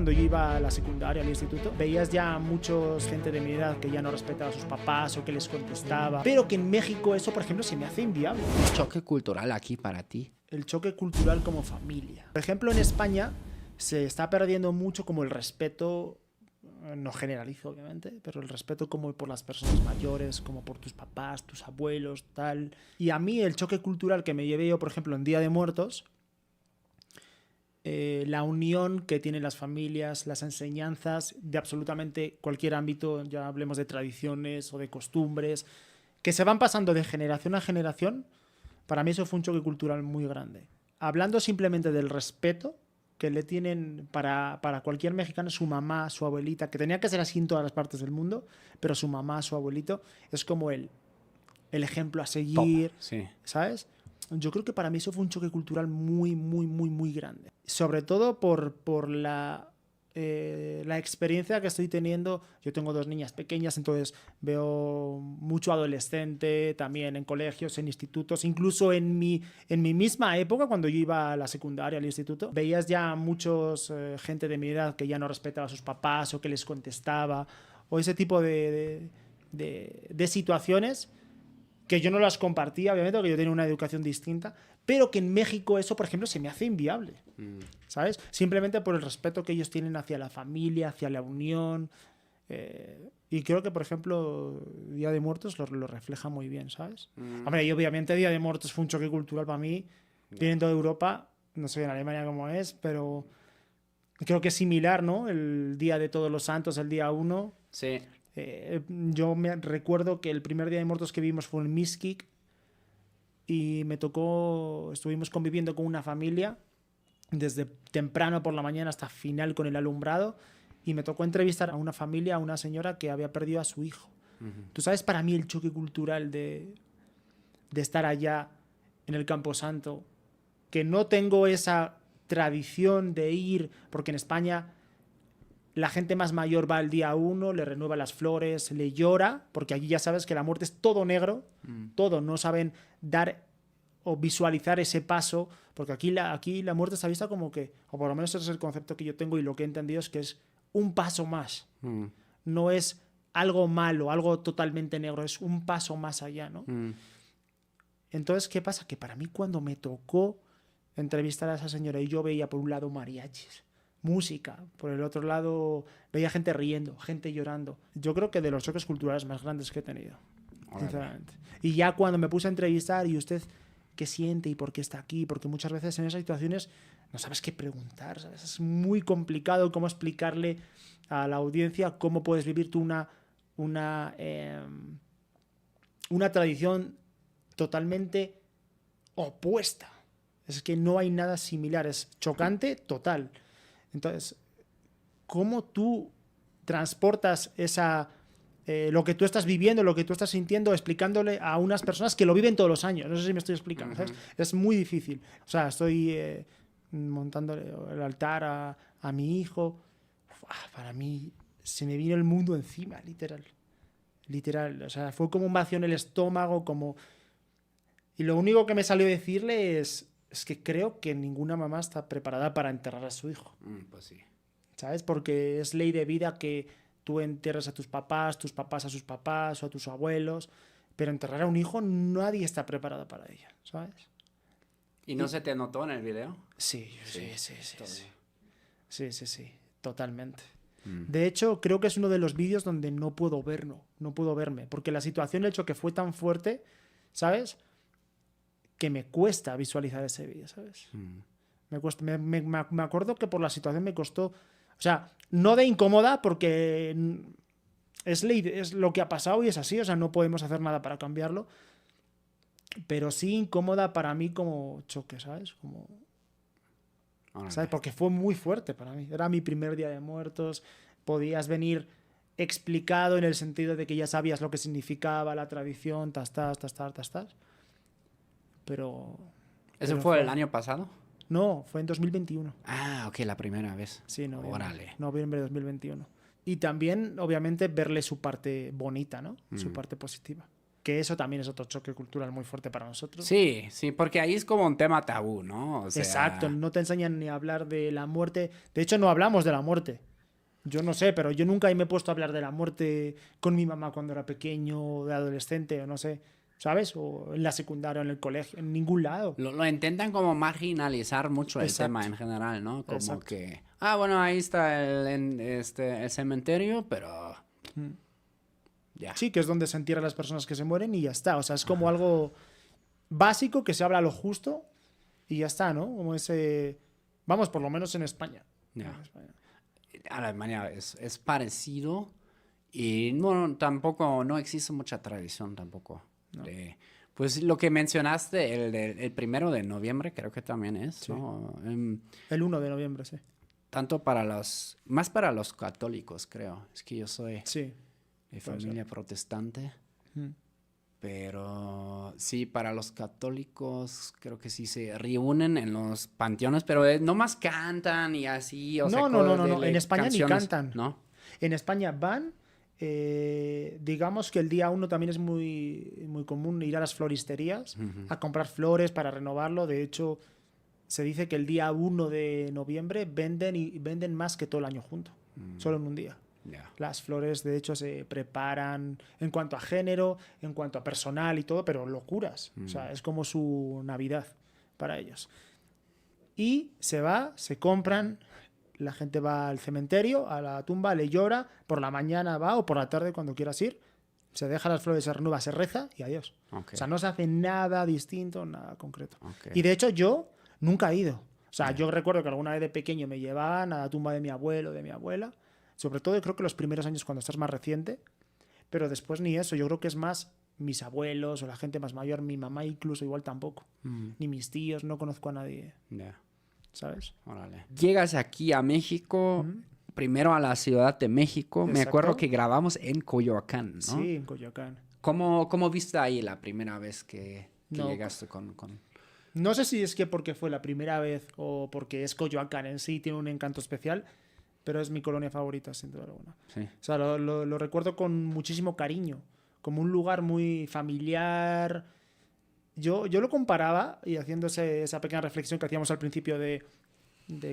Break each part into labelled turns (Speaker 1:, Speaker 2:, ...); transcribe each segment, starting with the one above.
Speaker 1: Cuando yo iba a la secundaria, al instituto, veías ya muchos gente de mi edad que ya no respetaba a sus papás o que les contestaba. Pero que en México eso, por ejemplo, se me hace inviable.
Speaker 2: Un choque cultural aquí para ti.
Speaker 1: El choque cultural como familia. Por ejemplo, en España se está perdiendo mucho como el respeto, no generalizo obviamente, pero el respeto como por las personas mayores, como por tus papás, tus abuelos, tal. Y a mí el choque cultural que me llevé yo, por ejemplo, en Día de Muertos, la unión que tienen las familias, las enseñanzas de absolutamente cualquier ámbito, ya hablemos de tradiciones o de costumbres, que se van pasando de generación a generación, para mí eso fue un choque cultural muy grande. Hablando simplemente del respeto que le tienen para cualquier mexicano, su mamá, su abuelita, que tenía que ser así en todas las partes del mundo, pero su mamá, su abuelito, es como el ejemplo a seguir,
Speaker 2: Top, sí.
Speaker 1: ¿sabes? Yo creo que para mí eso fue un choque cultural muy, muy, muy, muy grande. Sobre todo por la experiencia que estoy teniendo. Yo tengo 2 niñas pequeñas, entonces veo mucho adolescente también en colegios, en institutos, incluso en mi misma época, cuando yo iba a la secundaria, al instituto, veías ya muchos gente de mi edad que ya no respetaba a sus papás o que les contestaba, o ese tipo de situaciones que yo no las compartía, obviamente, porque yo tenía una educación distinta, pero que en México eso, por ejemplo, se me hace inviable, ¿sabes? Simplemente por el respeto que ellos tienen hacia la familia, hacia la unión. Y creo que, por ejemplo, Día de Muertos lo refleja muy bien, ¿sabes? Hombre, y obviamente Día de Muertos fue un choque cultural para mí, viniendo de Europa, no sé en Alemania cómo es, pero creo que es similar, ¿no? El Día de Todos los Santos, el día 1.
Speaker 2: Sí.
Speaker 1: Yo me recuerdo que el primer Día de Muertos que vimos fue en Mixquic y me tocó, estuvimos conviviendo con una familia desde temprano por la mañana hasta final con el alumbrado y me tocó entrevistar a una familia, a una señora que había perdido a su hijo. Tú sabes, para mí el choque cultural de estar allá en el Camposanto, que no tengo esa tradición de ir, porque en España la gente más mayor va el día 1, le renueva las flores, le llora, porque allí ya sabes que la muerte es todo negro, todo, no saben dar o visualizar ese paso, porque aquí la muerte está vista como que, o por lo menos ese es el concepto que yo tengo y lo que he entendido es que es un paso más, no es algo malo, algo totalmente negro, es un paso más allá, ¿no? Entonces, ¿qué pasa? Que para mí cuando me tocó entrevistar a esa señora y yo veía por un lado mariachis, música, por el otro lado veía gente riendo, gente llorando. Yo creo que de los choques culturales más grandes que he tenido, sinceramente. Y ya cuando me puse a entrevistar y usted qué siente y por qué está aquí, porque muchas veces en esas situaciones no sabes qué preguntar, ¿sabes? Es muy complicado cómo explicarle a la audiencia cómo puedes vivir tú una tradición totalmente opuesta. Es que no hay nada similar, es chocante total. Entonces, ¿cómo tú transportas lo que tú estás viviendo, lo que tú estás sintiendo, explicándole a unas personas que lo viven todos los años? No sé si me estoy explicando, ¿sabes? Es muy difícil. O sea, estoy montándole el altar a mi hijo. Para mí se me vino el mundo encima, literal. Literal. O sea, fue como un vacío en el estómago, como... Y lo único que me salió a decirle es que creo que ninguna mamá está preparada para enterrar a su hijo.
Speaker 2: Pues sí.
Speaker 1: ¿Sabes? Porque es ley de vida que tú entierres a tus papás a sus papás o a tus abuelos, pero enterrar a un hijo nadie está preparado para ello, ¿sabes?
Speaker 2: ¿Y no se te notó en el video?
Speaker 1: Sí, sí, totalmente. De hecho, creo que es uno de los vídeos donde no puedo verme, porque la situación, el choque fue tan fuerte, ¿sabes?, que me cuesta visualizar ese vídeo, ¿sabes? Me cuesta, me acuerdo que por la situación me costó, o sea, no de incómoda, porque es lo que ha pasado y es así, o sea, no podemos hacer nada para cambiarlo, pero sí incómoda para mí como choque, ¿sabes? Como... ¿sabes? Porque fue muy fuerte para mí. Era mi primer Día de Muertos. Podías venir explicado en el sentido de que ya sabías lo que significaba la tradición, pero...
Speaker 2: ¿Ese fue el año pasado?
Speaker 1: No, fue en 2021.
Speaker 2: Ah, ok, la primera vez.
Speaker 1: Sí,
Speaker 2: Órale.
Speaker 1: Noviembre de 2021. Y también, obviamente, verle su parte bonita, ¿no? Su parte positiva. que eso también es otro choque cultural muy fuerte para nosotros.
Speaker 2: Sí, sí, porque ahí es como un tema tabú, ¿no? O sea,
Speaker 1: Exacto, no te enseñan ni a hablar de la muerte. De hecho, no hablamos de la muerte. Yo no sé, pero yo nunca me he puesto a hablar de la muerte con mi mamá cuando era pequeño, o de adolescente, o no sé, ¿sabes? O en la secundaria, o en el colegio, en ningún lado.
Speaker 2: lo intentan como marginalizar mucho el
Speaker 1: Exacto.
Speaker 2: tema en general, ¿no? Como
Speaker 1: Exacto.
Speaker 2: que, bueno, ahí está el cementerio, pero ya.
Speaker 1: Sí, que es donde se entierran las personas que se mueren y ya está. O sea, es como algo básico que se habla lo justo y ya está, ¿no? Como ese... Vamos, por lo menos en España.
Speaker 2: Ya.
Speaker 1: En España.
Speaker 2: Alemania es parecido y no, tampoco, no existe mucha tradición tampoco.
Speaker 1: No.
Speaker 2: Pues lo que mencionaste, el 1 de noviembre creo que también es,
Speaker 1: Sí.
Speaker 2: ¿no?
Speaker 1: El 1 de noviembre, sí.
Speaker 2: Tanto más para los católicos, creo. Es que yo soy
Speaker 1: Sí.
Speaker 2: de
Speaker 1: puede
Speaker 2: familia protestante,
Speaker 1: Mm.
Speaker 2: pero sí, para los católicos creo que sí se reúnen en los panteones, pero no más cantan y así, o sea,
Speaker 1: No. En España ni
Speaker 2: canciones,
Speaker 1: cantan.
Speaker 2: ¿no?
Speaker 1: En España van, digamos que el día 1 también es muy, muy común ir a las floristerías a comprar flores para renovarlo. De hecho, se dice que el día 1 de noviembre venden más que todo el año junto, solo en un día.
Speaker 2: Ya.
Speaker 1: Las flores, de hecho, se preparan en cuanto a género, en cuanto a personal y todo, pero locuras. O sea, es como su Navidad para ellos. Y se compran, la gente va al cementerio, a la tumba, le llora, por la mañana va o por la tarde cuando quieras ir, se deja las flores, se renueva, se reza y adiós.
Speaker 2: Ok.
Speaker 1: O sea, no se hace nada distinto, nada concreto.
Speaker 2: Ok.
Speaker 1: Y de hecho yo nunca he ido. O sea, yo recuerdo que alguna vez de pequeño me llevaban a la tumba de mi abuelo, de mi abuela, sobre todo creo que los primeros años cuando estás más reciente, pero después ni eso, yo creo que es más mis abuelos o la gente más mayor, mi mamá incluso igual tampoco, ni mis tíos, no conozco a nadie,
Speaker 2: Ya.
Speaker 1: ¿sabes?
Speaker 2: Órale. Llegas aquí a México, primero a la Ciudad de México. Me
Speaker 1: Exacto.
Speaker 2: acuerdo que grabamos en Coyoacán, ¿no?
Speaker 1: Sí, en Coyoacán.
Speaker 2: ¿Cómo viste ahí la primera vez que
Speaker 1: No.
Speaker 2: llegaste con...
Speaker 1: No sé si es que porque fue la primera vez o porque es Coyoacán en sí, tiene un encanto especial, pero es mi colonia favorita, sin duda alguna.
Speaker 2: Sí.
Speaker 1: O sea, lo recuerdo con muchísimo cariño, como un lugar muy familiar. Yo lo comparaba, y haciendo esa pequeña reflexión que hacíamos al principio de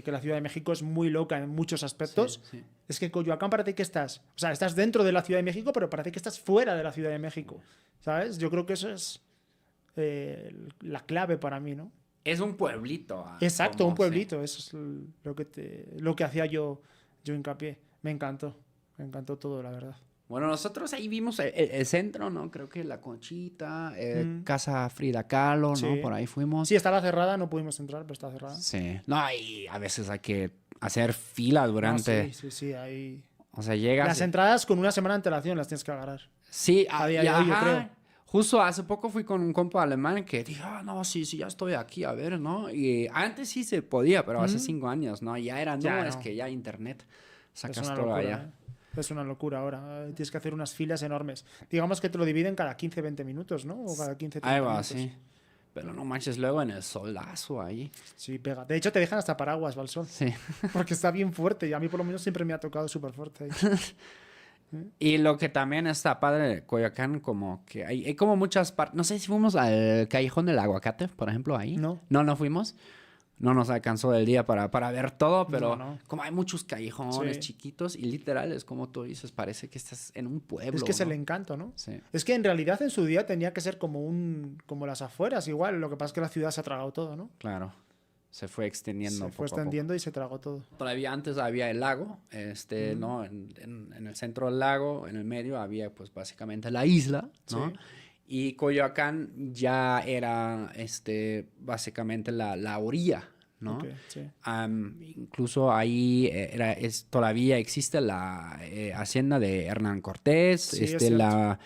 Speaker 1: que la Ciudad de México es muy loca en muchos aspectos,
Speaker 2: Sí.
Speaker 1: es que Coyoacán parece que estás, o sea, estás dentro de la Ciudad de México, pero parece que estás fuera de la Ciudad de México, ¿sabes? Yo creo que eso es la clave para mí, ¿no?
Speaker 2: Es un pueblito.
Speaker 1: Exacto,
Speaker 2: como,
Speaker 1: un pueblito, eso es lo que hacía yo hincapié. Me encantó todo, la verdad.
Speaker 2: Bueno, nosotros ahí vimos el centro, ¿no? Creo que La Conchita, Casa Frida Kahlo, ¿no?
Speaker 1: Sí.
Speaker 2: Por ahí fuimos.
Speaker 1: Sí, estaba cerrada, no pudimos entrar, pero está cerrada.
Speaker 2: Sí. No, y a veces hay que hacer fila durante...
Speaker 1: No, sí, ahí...
Speaker 2: O sea, llegas...
Speaker 1: Las entradas con una semana de antelación las tienes que agarrar.
Speaker 2: Sí,
Speaker 1: A día de hoy, yo creo.
Speaker 2: Justo hace poco fui con un compa alemán que dijo, no, sí, ya estoy aquí, a ver, ¿no? Y antes sí se podía, pero hace 5 años, ¿no? Ya era,
Speaker 1: Ya
Speaker 2: es
Speaker 1: no.
Speaker 2: que ya internet,
Speaker 1: Es
Speaker 2: sacas
Speaker 1: una
Speaker 2: todo
Speaker 1: locura,
Speaker 2: allá.
Speaker 1: Es una locura ahora. Tienes que hacer unas filas enormes. Digamos que te lo dividen cada 15, 20 minutos, ¿no? O cada 15, 30
Speaker 2: Ahí va,
Speaker 1: minutos.
Speaker 2: sí. Pero no manches, luego en el solazo ahí.
Speaker 1: Sí, pega. De hecho, te dejan hasta paraguas, va el sol.
Speaker 2: Sí.
Speaker 1: Porque está bien fuerte. Y a mí por lo menos siempre me ha tocado súper fuerte ahí.
Speaker 2: Y lo que también está padre de Coyoacán, como que hay como muchas partes. No sé si fuimos al Callejón del Aguacate, por ejemplo, ahí.
Speaker 1: No.
Speaker 2: No fuimos. No nos alcanzó el día para ver todo, pero
Speaker 1: No.
Speaker 2: como hay muchos callejones
Speaker 1: Sí.
Speaker 2: chiquitos y literal es como tú dices, parece que estás en un pueblo.
Speaker 1: Es que es el
Speaker 2: ¿no?
Speaker 1: encanto, ¿no?
Speaker 2: Sí.
Speaker 1: Es que en realidad en su día tenía que ser como las afueras, igual. Lo que pasa es que la ciudad se ha tragado todo, ¿no?
Speaker 2: Claro. Se fue extendiendo
Speaker 1: Se
Speaker 2: poco
Speaker 1: fue
Speaker 2: a poco.
Speaker 1: extendiendo y se tragó todo.
Speaker 2: Todavía antes había el lago, ¿no? En el centro del lago, en el medio había pues básicamente la isla, ¿no?
Speaker 1: Sí.
Speaker 2: Y Coyoacán ya era básicamente la orilla, ¿no?
Speaker 1: Ok, sí.
Speaker 2: Incluso ahí todavía existe la hacienda de Hernán Cortés,
Speaker 1: Sí, es cierto.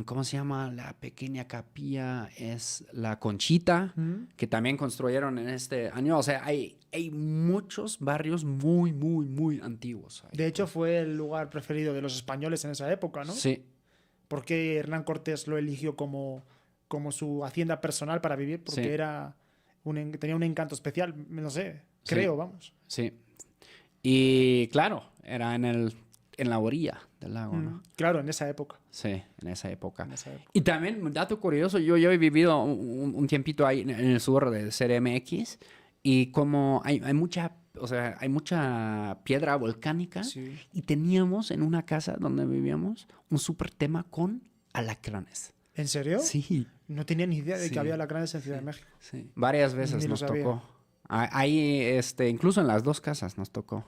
Speaker 2: ¿cómo se llama? La pequeña capilla es la Conchita, que también construyeron en este año. O sea, hay muchos barrios muy, muy, muy antiguos. Ahí.
Speaker 1: De hecho, fue el lugar preferido de los españoles en esa época, ¿no?
Speaker 2: Sí,
Speaker 1: Porque Hernán Cortés lo eligió como su hacienda personal para vivir, porque
Speaker 2: Sí.
Speaker 1: tenía un encanto especial, no sé,
Speaker 2: Sí.
Speaker 1: creo, vamos.
Speaker 2: sí. Y claro, era en el en la orilla del lago, ¿no?
Speaker 1: Claro, en esa época.
Speaker 2: Sí, en esa época.
Speaker 1: En esa época.
Speaker 2: Y también, un dato curioso, yo he vivido un tiempito ahí en el sur de CDMX y como hay mucha, o sea, hay mucha piedra volcánica
Speaker 1: Sí.
Speaker 2: y teníamos en una casa donde vivíamos un súper tema con alacranes.
Speaker 1: ¿En serio?
Speaker 2: Sí.
Speaker 1: No tenía ni idea de
Speaker 2: Sí.
Speaker 1: que había alacranes en Ciudad de México.
Speaker 2: Sí. Varias veces
Speaker 1: Ni lo
Speaker 2: nos
Speaker 1: sabía.
Speaker 2: tocó. Ahí, incluso en las dos casas nos tocó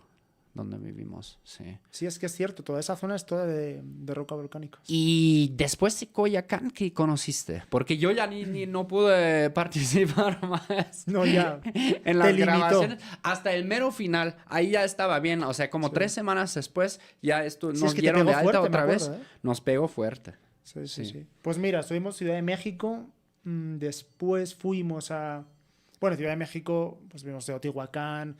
Speaker 2: donde vivimos, sí.
Speaker 1: Sí, es que es cierto. Toda esa zona es toda de roca volcánica.
Speaker 2: Y después de Coyoacán, ¿qué conociste? Porque yo ya ni no pude participar más
Speaker 1: No, ya.
Speaker 2: en las
Speaker 1: Te limitó.
Speaker 2: grabaciones. Hasta el mero final, ahí ya estaba bien. O sea, como 3 semanas después, ya esto,
Speaker 1: Sí,
Speaker 2: nos
Speaker 1: es que te
Speaker 2: dieron de
Speaker 1: pegó
Speaker 2: alta
Speaker 1: fuerte, me
Speaker 2: otra vez.
Speaker 1: acuerdo, ¿eh?
Speaker 2: Nos pegó fuerte.
Speaker 1: Sí,
Speaker 2: Sí.
Speaker 1: sí, sí. Pues mira, estuvimos en Ciudad de México. Después fuimos a... Bueno, Ciudad de México, pues vimos Teotihuacán,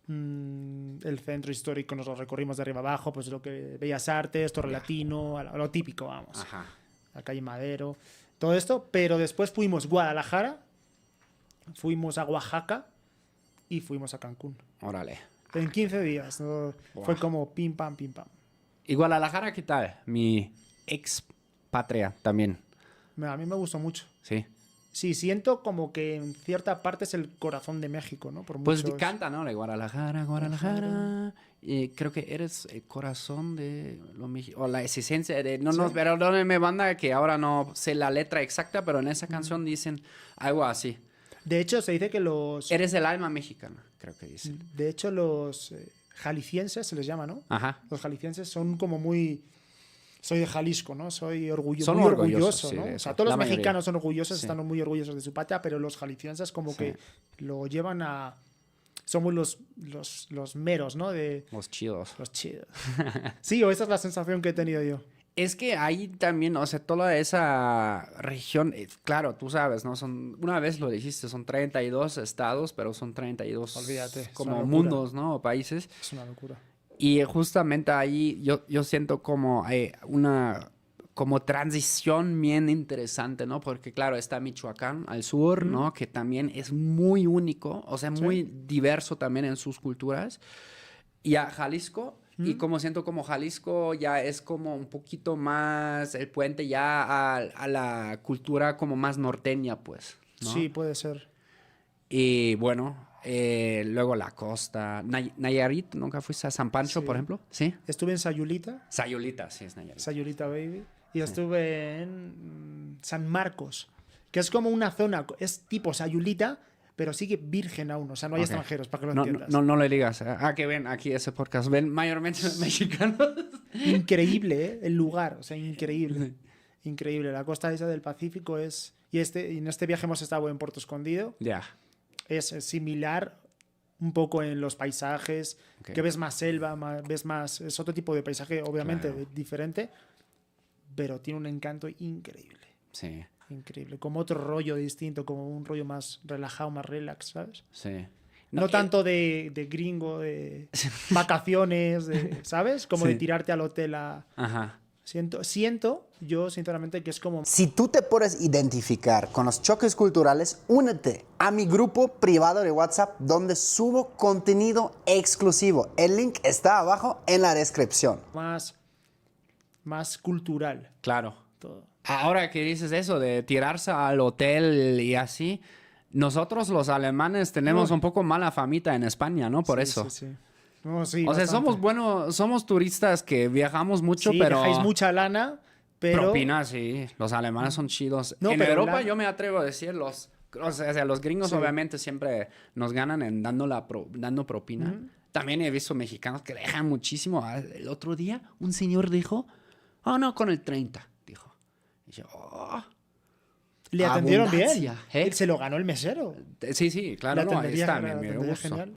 Speaker 1: el centro histórico nos lo recorrimos de arriba abajo, pues lo que Bellas Artes, Torre Latino, a lo típico, vamos.
Speaker 2: Ajá.
Speaker 1: La calle Madero, todo esto. Pero después fuimos a Guadalajara, fuimos a Oaxaca y fuimos a Cancún.
Speaker 2: Órale.
Speaker 1: En 15 días, ¿no?
Speaker 2: Buah.
Speaker 1: Fue como pim, pam, pim, pam.
Speaker 2: ¿Y Guadalajara qué tal? Mi ex patria también,
Speaker 1: A mí me gustó mucho.
Speaker 2: sí.
Speaker 1: Sí, siento como que en cierta parte es el corazón de México, ¿no? Por
Speaker 2: Pues
Speaker 1: muchos...
Speaker 2: canta, ¿no? De Guadalajara, Guadalajara. Y creo que eres el corazón de lo mexicano. O la esencia de... No,
Speaker 1: Sí.
Speaker 2: no, perdónenme, banda, que ahora no sé la letra exacta, pero en esa canción dicen algo así.
Speaker 1: De hecho, se dice que los...
Speaker 2: Eres el alma mexicana, creo que dicen.
Speaker 1: De hecho, los jaliscienses se les llama, ¿no?
Speaker 2: Ajá.
Speaker 1: Los jaliscienses son como muy... Soy de Jalisco, ¿no? Soy
Speaker 2: Son
Speaker 1: muy
Speaker 2: orgullosos,
Speaker 1: orgulloso,
Speaker 2: sí,
Speaker 1: ¿no?
Speaker 2: de
Speaker 1: O sea,
Speaker 2: eso.
Speaker 1: todos
Speaker 2: La
Speaker 1: los
Speaker 2: mayoría.
Speaker 1: mexicanos son orgullosos,
Speaker 2: Sí.
Speaker 1: están muy orgullosos de su patria, pero los jaliscienses como
Speaker 2: Sí.
Speaker 1: que lo llevan a... Somos los meros, ¿no? De
Speaker 2: Los chidos.
Speaker 1: los chidos. Sí, o esa es la sensación que he tenido yo.
Speaker 2: Es que ahí también, o sea, toda esa región, claro, tú sabes, ¿no? Una vez lo dijiste, son 32 estados, pero son 32
Speaker 1: Olvídate, es
Speaker 2: como
Speaker 1: una locura.
Speaker 2: mundos, ¿no? O países.
Speaker 1: Es una locura.
Speaker 2: Y justamente ahí yo siento como una como transición bien interesante, ¿no? Porque claro, está Michoacán al sur, ¿no? Que también es muy único, o sea, muy diverso también en sus culturas. Y a Jalisco, y como siento como Jalisco ya es como un poquito más el puente ya a la cultura como más norteña, pues, ¿no?
Speaker 1: Sí, puede ser.
Speaker 2: Y bueno, luego la costa. Nayarit, ¿nunca fuiste a San Pancho,
Speaker 1: Sí.
Speaker 2: por ejemplo? ¿Sí?
Speaker 1: Estuve en Sayulita,
Speaker 2: Sayulita, sí, es Nayarit.
Speaker 1: Sayulita Baby, y estuve en San Marcos, que es como una zona, es tipo Sayulita, pero sigue virgen aún, o sea, no hay
Speaker 2: Ok.
Speaker 1: extranjeros, para que lo
Speaker 2: No,
Speaker 1: entiendas.
Speaker 2: no le digas. Que ven aquí ese podcast. Ven mayormente mexicanos.
Speaker 1: Increíble, ¿eh? El lugar, o sea, increíble. Increíble. La costa esa del Pacífico es... Y en este viaje hemos estado en Puerto Escondido.
Speaker 2: Ya.
Speaker 1: Es similar un poco en los paisajes,
Speaker 2: Ok.
Speaker 1: que ves más selva, ves más... Es otro tipo de paisaje, obviamente,
Speaker 2: Claro.
Speaker 1: diferente, pero tiene un encanto increíble.
Speaker 2: Sí,
Speaker 1: Increíble. Como otro rollo distinto, como un rollo más relajado, más relax, ¿sabes?
Speaker 2: sí.
Speaker 1: No tanto de gringo, de vacaciones, ¿sabes? Como de
Speaker 2: Sí.
Speaker 1: tirarte al hotel a...
Speaker 2: Ajá.
Speaker 1: Siento yo sinceramente que es como...
Speaker 3: Si tú te puedes identificar con los choques culturales, únete a mi grupo privado de WhatsApp donde subo contenido exclusivo. El link está abajo en la descripción.
Speaker 1: más cultural
Speaker 2: Claro.
Speaker 1: todo.
Speaker 2: Ahora que dices eso de tirarse al hotel y así, nosotros los alemanes tenemos
Speaker 1: Uy.
Speaker 2: un poco mala famita en España, ¿no? Por
Speaker 1: Sí,
Speaker 2: eso.
Speaker 1: sí, sí. No, sí,
Speaker 2: O sea,
Speaker 1: bastante.
Speaker 2: somos buenos, somos turistas que viajamos mucho,
Speaker 1: Sí,
Speaker 2: pero
Speaker 1: dejáis mucha lana, pero...
Speaker 2: propina, sí. Los alemanes son chidos.
Speaker 1: No,
Speaker 2: en
Speaker 1: pero
Speaker 2: Europa
Speaker 1: la-
Speaker 2: yo me atrevo a decir, o sea, los gringos
Speaker 1: Sí.
Speaker 2: obviamente siempre nos ganan en dando propina. También he visto mexicanos que dejan muchísimo. El otro día un señor dijo, oh, no, con el 30, dijo. Y yo, oh.
Speaker 1: Le atendieron bien.
Speaker 2: Abundancia, ¿eh?
Speaker 1: Él se lo ganó el mesero.
Speaker 2: Sí, sí, claro,
Speaker 1: Le
Speaker 2: no, ahí
Speaker 1: atendería-
Speaker 2: está,
Speaker 1: le
Speaker 2: me
Speaker 1: atendería
Speaker 2: gustó.
Speaker 1: genial.